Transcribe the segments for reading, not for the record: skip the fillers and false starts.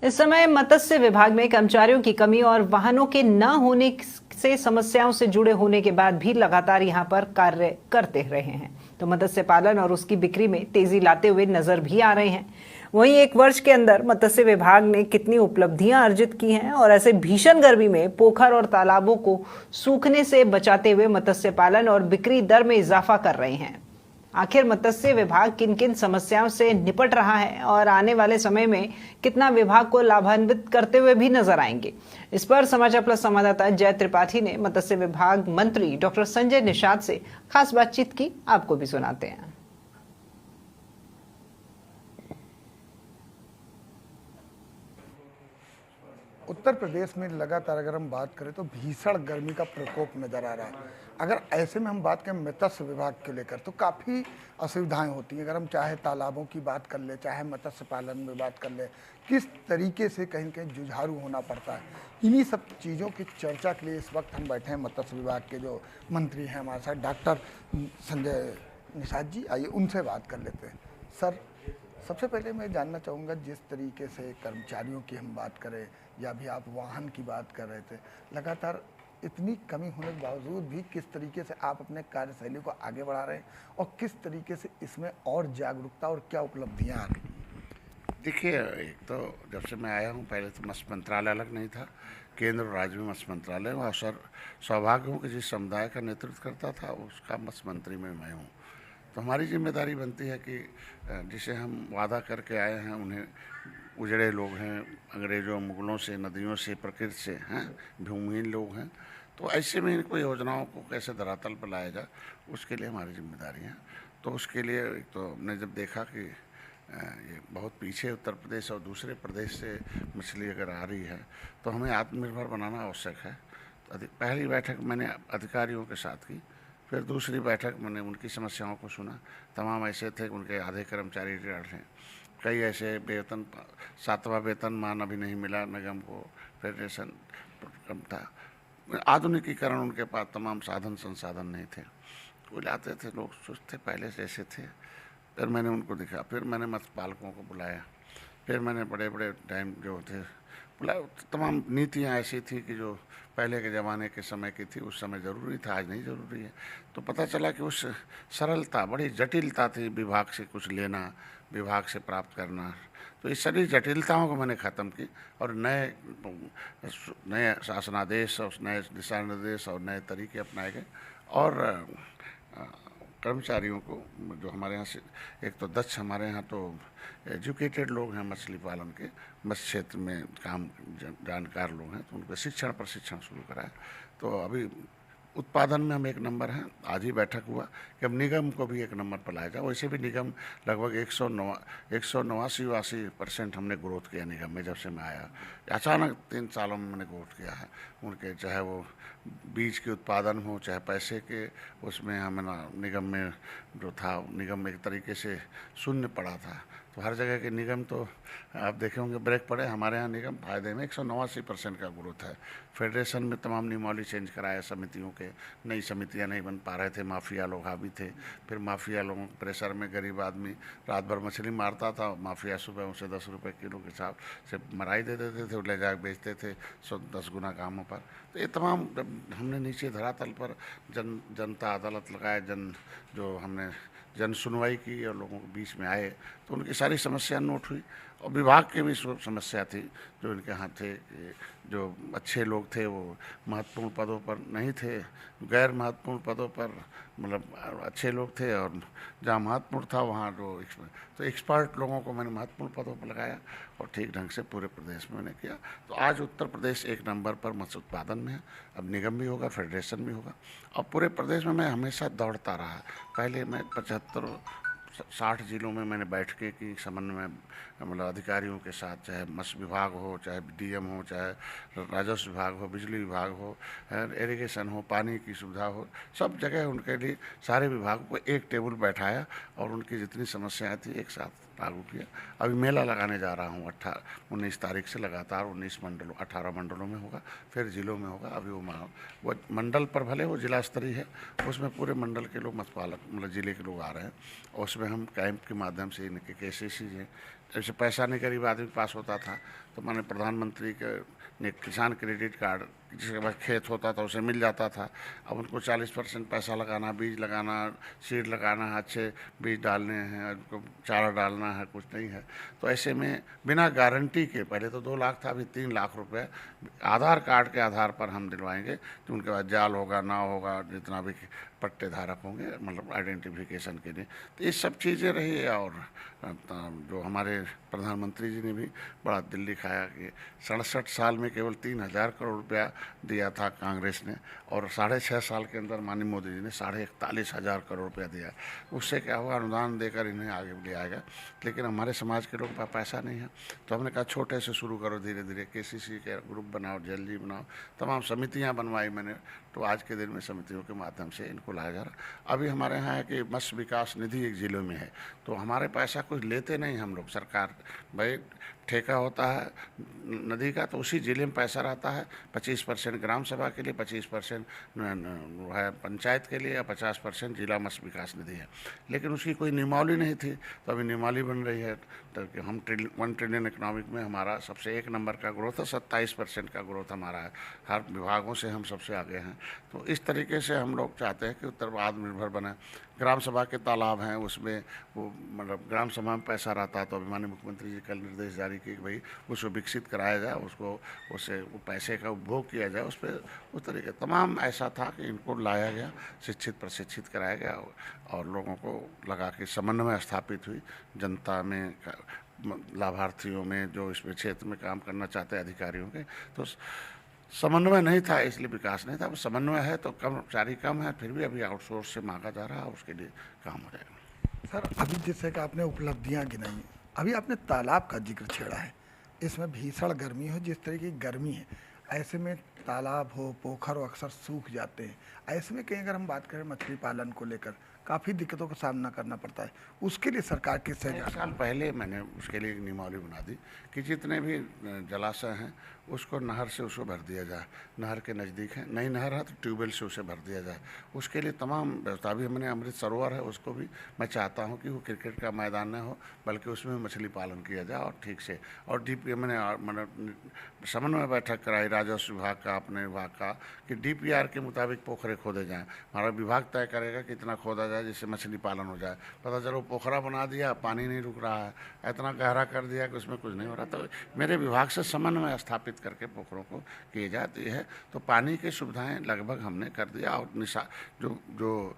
इस समय मत्स्य विभाग में कर्मचारियों की कमी और वाहनों के न होने से समस्याओं से जुड़े होने के बाद भी लगातार यहां पर कार्य करते रहे हैं, तो मत्स्य पालन और उसकी बिक्री में तेजी लाते हुए नजर भी आ रहे हैं। वहीं एक वर्ष के अंदर मत्स्य विभाग ने कितनी उपलब्धियां अर्जित की हैं और ऐसे भीषण गर्मी में पोखर और तालाबों को सूखने से बचाते हुए मत्स्य पालन और बिक्री दर में इजाफा कर रहे हैं। आखिर मत्स्य विभाग किन किन समस्याओं से निपट रहा है और आने वाले समय में कितना विभाग को लाभान्वित करते हुए भी नजर आएंगे, इस पर समाचार प्लस संवाददाता जय त्रिपाठी ने मत्स्य विभाग मंत्री डॉक्टर संजय निषाद से खास बातचीत की। आपको भी सुनाते हैं। उत्तर प्रदेश में लगातार अगर हम बात करें तो भीषण गर्मी का प्रकोप नजर आ रहा है। अगर ऐसे में हम बात करें मत्स्य विभाग को लेकर तो काफ़ी असुविधाएं होती हैं। अगर हम चाहे तालाबों की बात कर ले, चाहे मत्स्य पालन में बात कर ले, किस तरीके से कहीं कहीं जुझारू होना पड़ता है। इन्हीं सब चीज़ों की चर्चा के लिए इस वक्त हम बैठे हैं मत्स्य विभाग के जो मंत्री हैं हमारे साथ डॉक्टर संजय निषाद जी। आइए उनसे बात कर लेते हैं। सर, सबसे पहले मैं जानना चाहूँगा, जिस तरीके से कर्मचारियों की हम बात करें या भी आप वाहन की बात कर रहे थे, लगातार इतनी कमी होने के बावजूद भी किस तरीके से आप अपने कार्यशैली को आगे बढ़ा रहे हैं और किस तरीके से इसमें और जागरूकता और क्या उपलब्धियां आ रही? देखिए, एक तो जब से मैं आया हूँ, पहले तो मत्स्य मंत्रालय अलग नहीं था, केंद्र और राज्य में मत्स्य मंत्रालय, वहाँ सर सौभाग्य हूँ कि जिस समुदाय का नेतृत्व करता था उसका मत्स्य मंत्री में मैं हूँ। तो हमारी जिम्मेदारी बनती है कि जिसे हम वादा करके आए हैं, उन्हें उजड़े लोग हैं, अंग्रेज़ों मुगलों से, नदियों से, प्रकृति से हैं, भूमिहीन लोग हैं, तो ऐसे में इनको योजनाओं को कैसे धरातल पर लाया जाए, उसके लिए हमारी जिम्मेदारी है। तो उसके लिए एक तो हमने जब देखा कि ये बहुत पीछे उत्तर प्रदेश और दूसरे प्रदेश से मछली अगर आ रही है तो हमें आत्मनिर्भर बनाना आवश्यक है। तो पहली बैठक मैंने अधिकारियों के साथ की, फिर दूसरी बैठक मैंने उनकी समस्याओं को सुना। तमाम ऐसे थे, उनके आधे कर्मचारी रिटायर्ड हैं, कई ऐसे वेतन 7वां वेतनमान अभी नहीं मिला निगम को, फेडरेशन कम था, आधुनिकीकरण, उनके पास तमाम साधन संसाधन नहीं थे, वो लाते थे, लोग सुस्त थे, पहले से ऐसे थे। फिर मैंने उनको दिखा, फिर मैंने मत्स्य पालकों को बुलाया, फिर मैंने बड़े बड़े टाइम जो थे बुलाया। तमाम नीतियाँ ऐसी थी कि जो पहले के ज़माने के समय की थी, उस समय ज़रूरी था, आज नहीं ज़रूरी है। तो पता चला कि उस सरलता, बड़ी जटिलता थी विभाग से कुछ लेना, विभाग से प्राप्त करना। तो इस सारी जटिलताओं को मैंने ख़त्म की और नए शासनादेश और नए दिशा निर्देश और नए तरीके अपनाए गए। और कर्मचारियों को जो हमारे यहाँ से, एक तो दक्ष हमारे यहाँ तो एजुकेटेड लोग हैं मछली पालन के, मत्स्य क्षेत्र में काम जानकार लोग हैं, तो उनको शिक्षण प्रशिक्षण शुरू कराया। तो अभी उत्पादन में हम 1 नंबर हैं। आज ही बैठक हुआ कि अब निगम को भी 1 नंबर पर लाया जाए। वैसे भी निगम लगभग 189-80% हमने ग्रोथ किया निगम में। जब से मैं आया अचानक 3 सालों में मैंने ग्रोथ किया है उनके, चाहे वो बीज के उत्पादन हो, चाहे पैसे के, उसमें हमें निगम में जो था, निगम एक तरीके से शून्य पड़ा था। तो हर जगह के निगम तो आप देखे होंगे ब्रेक पड़े, हमारे यहाँ निगम फायदे में 189% का ग्रोथ है। फेडरेशन में तमाम नियमावली चेंज कराया, समितियों के नई समितियाँ नहीं बन पा रहे थे, माफिया लोग हावी थे। फिर माफिया लोगों के प्रेशर में गरीब आदमी रात भर मछली मारता था, माफिया सुबह उसे 10 रुपये किलो के हिसाब से मराई दे देते थे, ले जाकर बेचते थे 10 गुना कामों पर। तो ये तमाम हमने नीचे धरातल पर जनता अदालत लगाए, जो हमने जन सुनवाई की और लोगों के बीच में आए, तो उनकी सारी समस्या नोट हुई। और विभाग की भी समस्या थी, जो इनके यहाँ थे, जो अच्छे लोग थे वो महत्वपूर्ण पदों पर नहीं थे, गैर महत्वपूर्ण पदों पर मतलब अच्छे लोग थे, और जहाँ महत्वपूर्ण था वहाँ तो एक्सपर्ट लोगों को मैंने महत्वपूर्ण पदों पर लगाया और ठीक ढंग से पूरे प्रदेश में मैंने किया। तो आज उत्तर प्रदेश 1 नंबर पर मत्स्य उत्पादन में है। अब निगम भी होगा, फेडरेशन भी होगा, और पूरे प्रदेश में मैं हमेशा दौड़ता रहा। पहले मैं 75-60 जिलों में मैंने बैठकें की समन्वय, मतलब अधिकारियों के साथ, चाहे मत्स्य विभाग हो, चाहे डीएम हो, चाहे राजस्व विभाग हो, बिजली विभाग हो, इरिगेशन हो, पानी की सुविधा हो, सब जगह उनके लिए सारे विभागों को एक टेबल बैठाया और उनकी जितनी समस्याएं थी एक साथ लागू किया। अभी मेला लगाने जा रहा हूँ 19 तारीख से, लगातार 18 मंडलों में होगा, फिर ज़िलों में होगा। अभी वो मंडल पर भले वो जिला स्तरीय है, उसमें पूरे मंडल के लोग मत्स्य पालक मतलब ज़िले के लोग आ रहे हैं, और उसमें हम कैंप के माध्यम से इनके केसेस हैं। जैसे पैसा नहीं गरीब आदमी के पास होता था, तो माने प्रधानमंत्री के ने किसान क्रेडिट कार्ड, जिसके पास खेत होता था उसे मिल जाता था। अब उनको 40% पैसा लगाना, बीज लगाना, सीड लगाना है, अच्छे बीज डालने हैं, उनको चारा डालना है, कुछ नहीं है। तो ऐसे में बिना गारंटी के, पहले तो 2 लाख था, अभी 3 लाख रुपए आधार कार्ड के आधार पर हम दिलवाएंगे। तो उनके पास जाल होगा, नाव होगा, जितना भी पट्टे धारक होंगे, मतलब आइडेंटिफिकेशन के लिए। तो ये सब चीज़ें रही। और जो हमारे प्रधानमंत्री जी ने भी बड़ा दिल दिखाया कि 67 साल में केवल 3,000 करोड़ रुपया दिया था कांग्रेस ने, और 6.5 साल के अंदर माननीय मोदी जी ने 41,500 करोड़ रुपया दिया। उससे क्या हुआ, अनुदान देकर इन्हें आगे ले आएगा। लेकिन हमारे समाज के लोग के पास पैसा नहीं है, तो हमने कहा छोटे से शुरू करो, धीरे धीरे केसीसी के ग्रुप बनाओ, जल्दी बनाओ, तमाम समितियाँ बनवाई मैंने। तो आज के दिन में समितियों के माध्यम से इनको लाया जा रहा। अभी हमारे यहाँ है कि मत्स्य विकास निधि एक जिले में है, तो हमारे पैसा कुछ लेते नहीं हम लोग। सरकार भाई ठेका होता है नदी का, तो उसी जिले में पैसा रहता है। 25% ग्राम सभा के लिए, 25% है पंचायत के लिए, या 50% जिला मत्स्य विकास निधि है। लेकिन उसकी कोई नियमावली नहीं थी, तो अभी नियमावली बन रही है। तो हम 1 ट्रिलियन इकोनॉमिक में हमारा सबसे 1 नंबर का ग्रोथ है, 27% का ग्रोथ हमारा है। हर विभागों से हम सबसे आगे हैं। तो इस तरीके से हम लोग चाहते हैं कि उत्तर आत्मनिर्भर बने। ग्राम सभा के तालाब हैं, उसमें वो मतलब ग्राम सभा में पैसा रहता है, तो अभिमानी मुख्यमंत्री जी कल निर्देश जारी किए कि भाई उसको विकसित कराया जाए, उसको उससे वो पैसे का उपभोग किया जाए। उस पर उस तरीके तमाम ऐसा था कि इनको लाया गया, शिक्षित प्रशिक्षित कराया गया, और लोगों को लगा कि समन्वय स्थापित हुई जनता में, लाभार्थियों में, जो इसमें क्षेत्र में काम करना चाहते हैं अधिकारियों के। तो समन्वय नहीं था, इसलिए विकास नहीं था। अब समन्वय है तो कर्मचारी कम है, फिर भी अभी आउटसोर्स से मांगा जा रहा है, उसके लिए काम हो जाएगा। सर, अभी जैसे कि आपने उपलब्धियां गिनाई, अभी आपने तालाब का जिक्र छेड़ा है। इसमें भीषण गर्मी हो, जिस तरह की गर्मी है, ऐसे में तालाब हो, पोखर हो, अक्सर सूख जाते हैं। ऐसे में कहीं अगर हम बात करें मछली पालन को लेकर, काफ़ी दिक्कतों का सामना करना पड़ता है। उसके लिए सरकार किस तरह 1 साल पहले मैंने उसके लिए एक नियमावली बना दी कि जितने भी जलाशय हैं उसको नहर से उसको भर दिया जाए। नहर के नज़दीक है, नई नहर है तो ट्यूबवेल से उसे भर दिया जाए। उसके लिए तमाम व्यवस्था भी हमने, अमृत सरोवर है उसको भी मैं चाहता हूँ कि वो क्रिकेट का मैदान न हो, बल्कि उसमें मछली पालन किया जाए और ठीक से। और मैंने मतलब समन्वय बैठक कराई राजस्व विभाग का, अपने विभाग का, कि DPR के मुताबिक पोखरे खोदे जाएँ। हमारा विभाग तय करेगा कितना खोदा जाए जिससे मछली पालन हो जाए। पता चलो पोखरा बना दिया, पानी नहीं रुक रहा है, इतना गहरा कर दिया कि उसमें कुछ नहीं हो रहा। तो मेरे विभाग से समन्वय स्थापित करके पोखरों को किए जाती है। तो पानी की सुविधाएं लगभग हमने कर दिया। और जो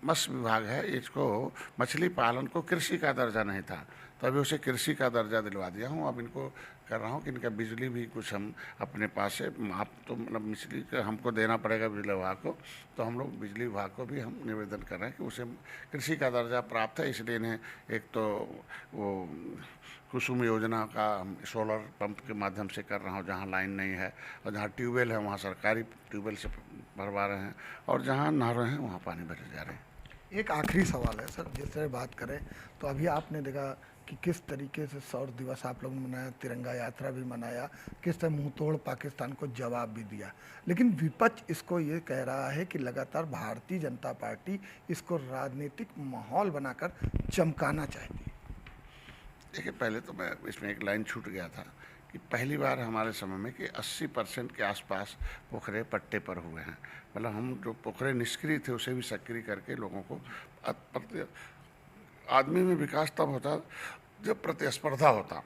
मत्स्य विभाग है, इसको मछली पालन को कृषि का दर्जा नहीं था, तो अभी उसे कृषि का दर्जा दिलवा दिया हूँ। अब इनको कर रहा हूँ कि इनका बिजली भी कुछ हम अपने पास से, आप तो मतलब मछली का हमको देना पड़ेगा बिजली विभाग को, तो हम लोग बिजली विभाग को भी हम निवेदन कर रहे हैं कि उसे कृषि का दर्जा प्राप्त है। इसलिए इन्हें एक तो वो कुसुम योजना का सोलर पंप के माध्यम से कर रहा हूँ, जहाँ लाइन नहीं है, और जहाँ ट्यूबवेल है वहाँ सरकारी ट्यूबवेल से भरवा रहे हैं, और जहाँ नहरें हैं वहाँ पानी भरे जा रहे हैं। एक आखिरी सवाल है सर, जिस तरह बात करें तो अभी आपने देखा कि किस तरीके से सौर दिवस आप लोगों ने मनाया, तिरंगा यात्रा भी मनाया, किस तरह मुंह तोड़ पाकिस्तान को जवाब भी दिया। लेकिन विपक्ष इसको ये कह रहा है कि लगातार भारतीय जनता पार्टी इसको राजनीतिक माहौल बनाकर चमकाना चाहती है। देखिए, पहले तो मैं इसमें एक लाइन छूट गया था कि पहली बार हमारे समय में कि 80% के आसपास पोखरे पट्टे पर हुए हैं। मतलब हम जो पोखरे निष्क्रिय थे उसे भी सक्रिय करके लोगों को आदमी में विकास तब होता जब प्रतिस्पर्धा होता,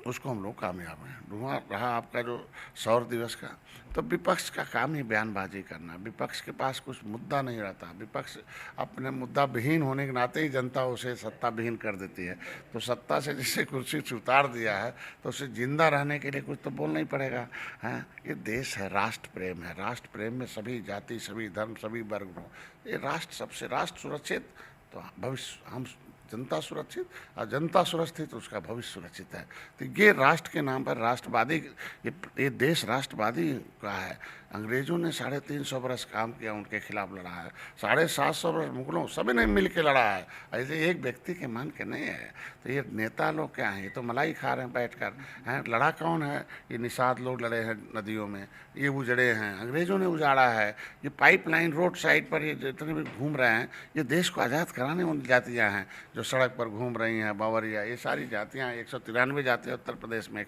उसको हम लोग कामयाब हैं। दूसरा रहा आपका जो सौर दिवस का, तो विपक्ष का काम ही बयानबाजी करना। विपक्ष के पास कुछ मुद्दा नहीं रहता। विपक्ष अपने मुद्दा विहीन होने के नाते ही जनता उसे सत्ता विहीन कर देती है। तो सत्ता से जिसे कुर्सी से उतार दिया है तो उसे जिंदा रहने के लिए कुछ तो बोलना ही पड़ेगा। हैं, ये देश है, राष्ट्र प्रेम है। राष्ट्र प्रेम में सभी जाति, सभी धर्म, सभी वर्ग हो। ये राष्ट्र सबसे, राष्ट्र सुरक्षित तो भविष्य, हम जनता सुरक्षित, और जनता सुरक्षित तो उसका भविष्य सुरक्षित है। तो ये राष्ट्र के नाम पर राष्ट्रवादी, ये देश राष्ट्रवादी का है। अंग्रेजों ने 350 बरस काम किया, उनके खिलाफ लड़ा है। 750 बरस मुगलों सभी ने मिल के लड़ा है, ऐसे एक व्यक्ति के मान के नहीं है। तो ये नेता लोग क्या हैं, ये तो मलाई खा रहे हैं बैठकर। हैं, लड़ा कौन है? ये निषाद लोग लड़े हैं नदियों में, ये उजड़े हैं, अंग्रेजों ने उजाड़ा है। ये पाइपलाइन रोड साइड पर ये जितने भी घूम रहे हैं, ये देश को आज़ाद कराने वाली जातियाँ हैं। जो सड़क पर घूम रही हैं, बावरिया, ये सारी जातियाँ 193 जातियाँ उत्तर प्रदेश में,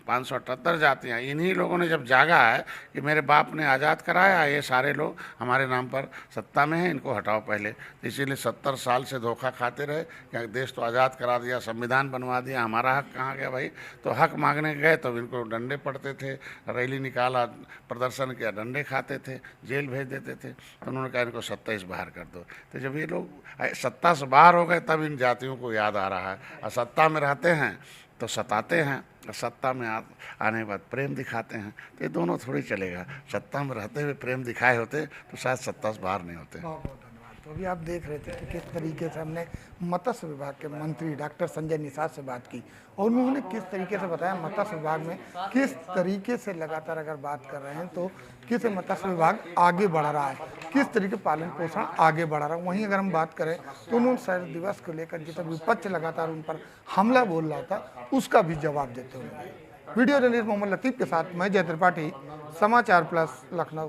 578 जातियाँ, इन्हीं लोगों ने जब जागा है कि मेरे बाप ने आज़ाद कराया, ये सारे लोग हमारे नाम पर सत्ता में हैं, इनको हटाओ पहले। तो इसीलिए 70 साल से धोखा खाते रहे कि देश तो आज़ाद करा दिया, संविधान बनवा दिया, हमारा हक कहाँ गया भाई। तो हक मांगने गए तो इनको डंडे पड़ते थे, रैली निकाला, प्रदर्शन किया, डंडे खाते थे, जेल भेज देते थे। तो उन्होंने कहा इनको सत्ता से बाहर कर दो। तो जब ये लोग सत्ता से बाहर हो गए तब इन जातियों को याद आ रहा है, और सत्ता में रहते हैं तो सताते हैं, और सत्ता में आने के बाद प्रेम दिखाते हैं। तो ये दोनों थोड़ी चलेगा। सत्ता में रहते हुए प्रेम दिखाए होते तो शायद सत्ता से बाहर नहीं होते। बहुत बहुत धन्यवाद। तो अभी आप देख रहे थे कि किस तरीके से हमने मत्स्य विभाग के मंत्री डॉक्टर संजय निषाद से बात की, और उन्होंने किस तरीके से बताया मत्स्य विभाग में किस तरीके से लगातार अगर बात कर रहे हैं तो किस मत्स्य विभाग आगे बढ़ रहा है, किस तरीके पालन पोषण आगे बढ़ रहा है। वहीं अगर हम बात करें तो उन्होंने शहीद दिवस को लेकर जितना विपक्ष लगातार उन पर हमला बोल रहा था उसका भी जवाब देते हुए। वीडियो जर्नलिस्ट मोहम्मद लतीफ के साथ मैं जय त्रिपाठी, समाचार प्लस, लखनऊ।